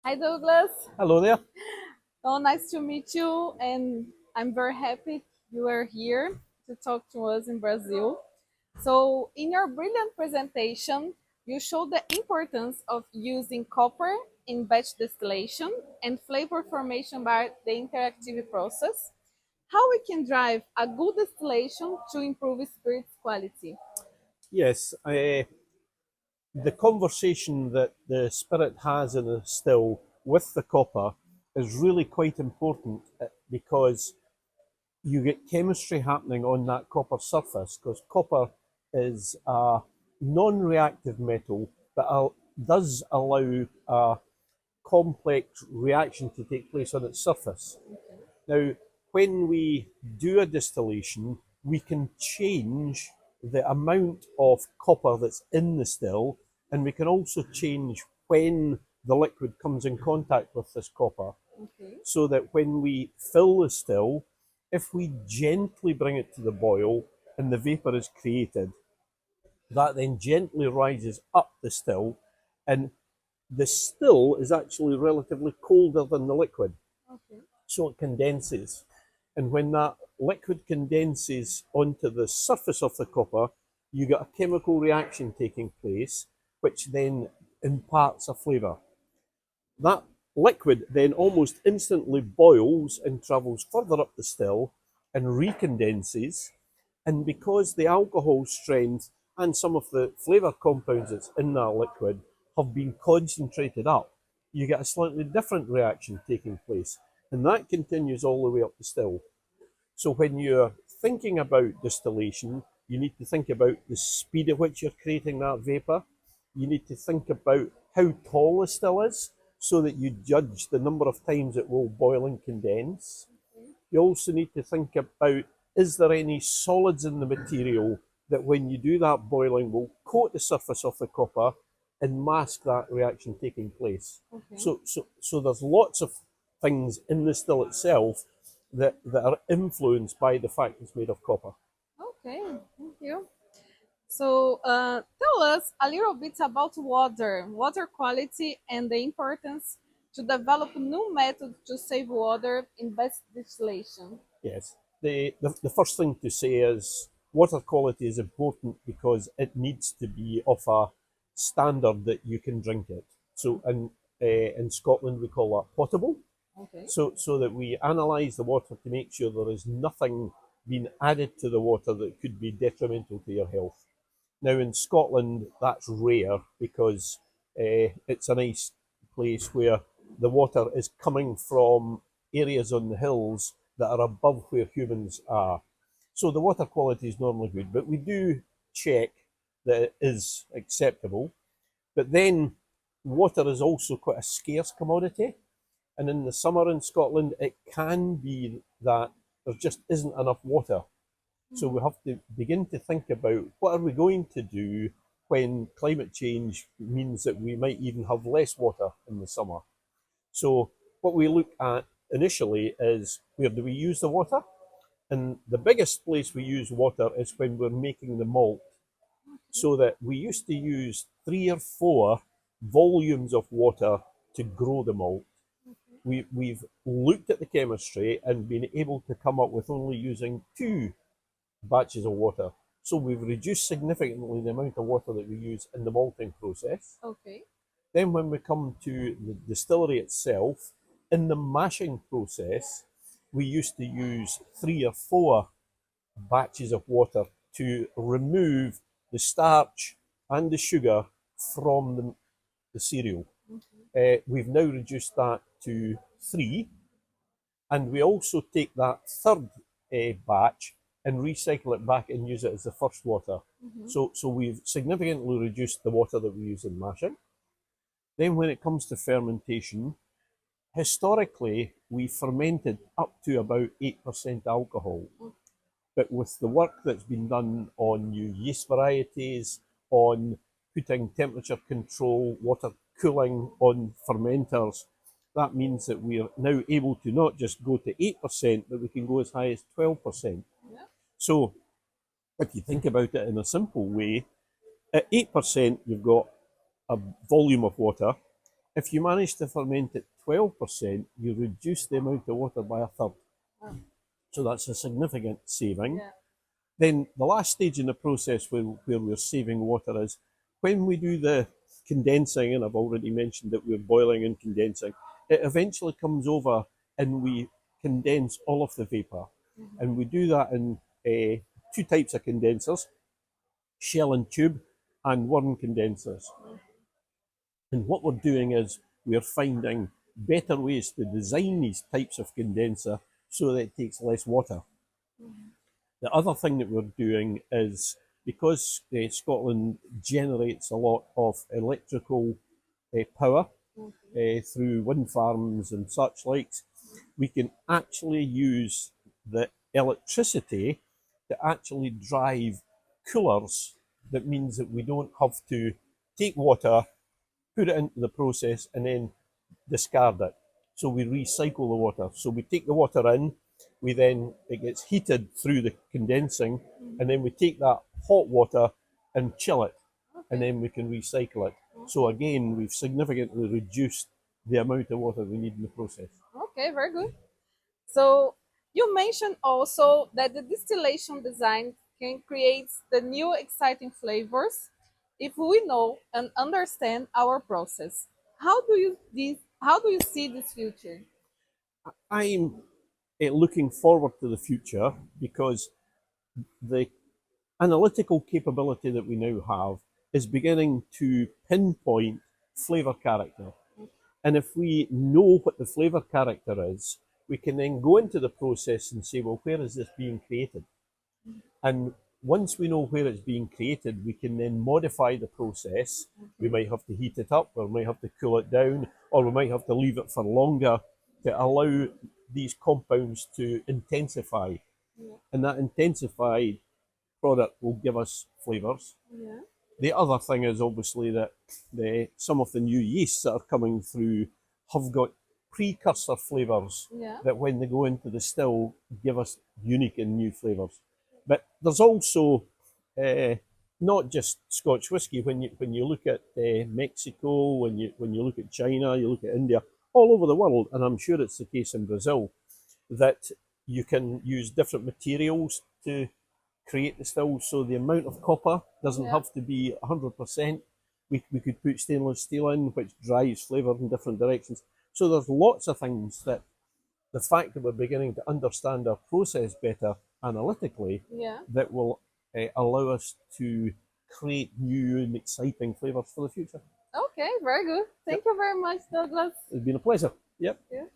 Hi, Douglas. Hello there. So nice to meet you, and I'm very happy you are here to talk to us in Brazil. So, in your brilliant presentation, you showed the importance of using copper in batch distillation and flavor formation by the interactive process. How we can drive a good distillation to improve spirits quality. Yes, the conversation that the spirit has in a still with the copper is really quite important because you get chemistry happening on that copper surface because copper is a non-reactive metal that does allow a complex reaction to take place on its surface. Now, when we do a distillation, we can change the amount of copper that's in the still, and we can also change when the liquid comes in contact with this copper, Okay. so that when we fill the still, if we gently bring it to the boil and the vapor is created, that then gently rises up the still, and the still is actually relatively colder than the liquid, Okay. so it condenses. And when that liquid condenses onto the surface of the copper, you get a chemical reaction taking place, which then imparts a flavour. That liquid then almost instantly boils and travels further up the still and recondenses. And because the alcohol strength and some of the flavour compounds that's in that liquid have been concentrated up, you get a slightly different reaction taking place. And that continues all the way up the still. So when you're thinking about distillation, you need to think about the speed at which you're creating that vapour. You need to think about how tall the still is so that you judge the number of times it will boil and condense. You also need to think about, is there any solids in the material that when you do that boiling will coat the surface of the copper and mask that reaction taking place. Okay. So there's lots of things in the still itself that are influenced by the fact it's made of copper. Okay. Thank you. So, tell us a little bit about water quality, and the importance to develop new methods to save water in best distillation. Yes. The first thing to say is water quality is important because it needs to be of a standard that you can drink it. So in Scotland we call that potable. Okay. So that we analyse the water to make sure there is nothing being added to the water that could be detrimental to your health. Now in Scotland that's rare because it's a nice place where the water is coming from areas on the hills that are above where humans are. So the water quality is normally good, but we do check that it is acceptable. But then water is also quite a scarce commodity. And in the summer in Scotland, it can be that there just isn't enough water. So we have to begin to think about what are we going to do when climate change means that we might even have less water in the summer. So what we look at initially is, where do we use the water? And the biggest place we use water is when we're making the malt. So that we used to use 3 or 4 volumes of water to grow the malt. We've looked at the chemistry and been able to come up with only using 2 batches of water. So we've reduced significantly the amount of water that we use in the malting process. Okay. Then when we come to the distillery itself, in the mashing process, we used to use 3 or 4 batches of water to remove the starch and the sugar from the cereal. We've now reduced that to 3, and we also take that third batch and recycle it back and use it as the first water. So we've significantly reduced the water that we use in mashing. Then when it comes to fermentation, historically we fermented up to about 8% alcohol. But with the work that's been done on new yeast varieties, on putting temperature control, water cooling on fermenters, that means that we are now able to not just go to 8%, but we can go as high as 12%. Yeah. So if you think about it in a simple way, at 8%, you've got a volume of water. If you manage to ferment at 12%, you reduce the amount of water by a third. Oh, So that's a significant saving. yeah. Then the last stage in the process where we're saving water is when we do the condensing, and I've already mentioned that we're boiling and condensing, it eventually comes over and we condense all of the vapor. And we do that in two types of condensers, shell and tube, and worm condensers. And what we're doing is we're finding better ways to design these types of condenser so that it takes less water. The other thing that we're doing is because Scotland generates a lot of electrical power through wind farms and such likes, we can actually use the electricity to actually drive coolers. That means that we don't have to take water, put it into the process, and then discard it. So we recycle the water. So we take the water in, it gets heated through the condensing, and then we take that hot water and chill it, and then we can recycle it. So again, we've significantly reduced the amount of water we need in the process. Okay, very good. So you mentioned also that the distillation design can create the new exciting flavors if we know and understand our process. How do you see this future? I'm looking forward to the future because the analytical capability that we now have is beginning to pinpoint flavour character. And if we know what the flavour character is, we can then go into the process and say, well, where is this being created? And once we know where it's being created, we can then modify the process. We might have to heat it up, or we might have to cool it down, or we might have to leave it for longer to allow these compounds to intensify. Yeah. And that intensified product will give us flavours. Yeah. The other thing is obviously that some of the new yeasts that are coming through have got precursor flavours Yeah. that when they go into the still give us unique and new flavours. But there's also not just Scotch whisky. When you look at Mexico, when you look at China, you look at India, all over the world, and I'm sure it's the case in Brazil, that you can use different materials to create the stills. So the amount of copper doesn't Yeah. have to be 100%. We could put stainless steel in, which drives flavour in different directions. So there's lots of things that the fact that we're beginning to understand our process better analytically Yeah. that will allow us to create new and exciting flavours for the future. Okay, very good. Yep. Thank you very much, Douglas. It's been a pleasure. Yep. Yeah.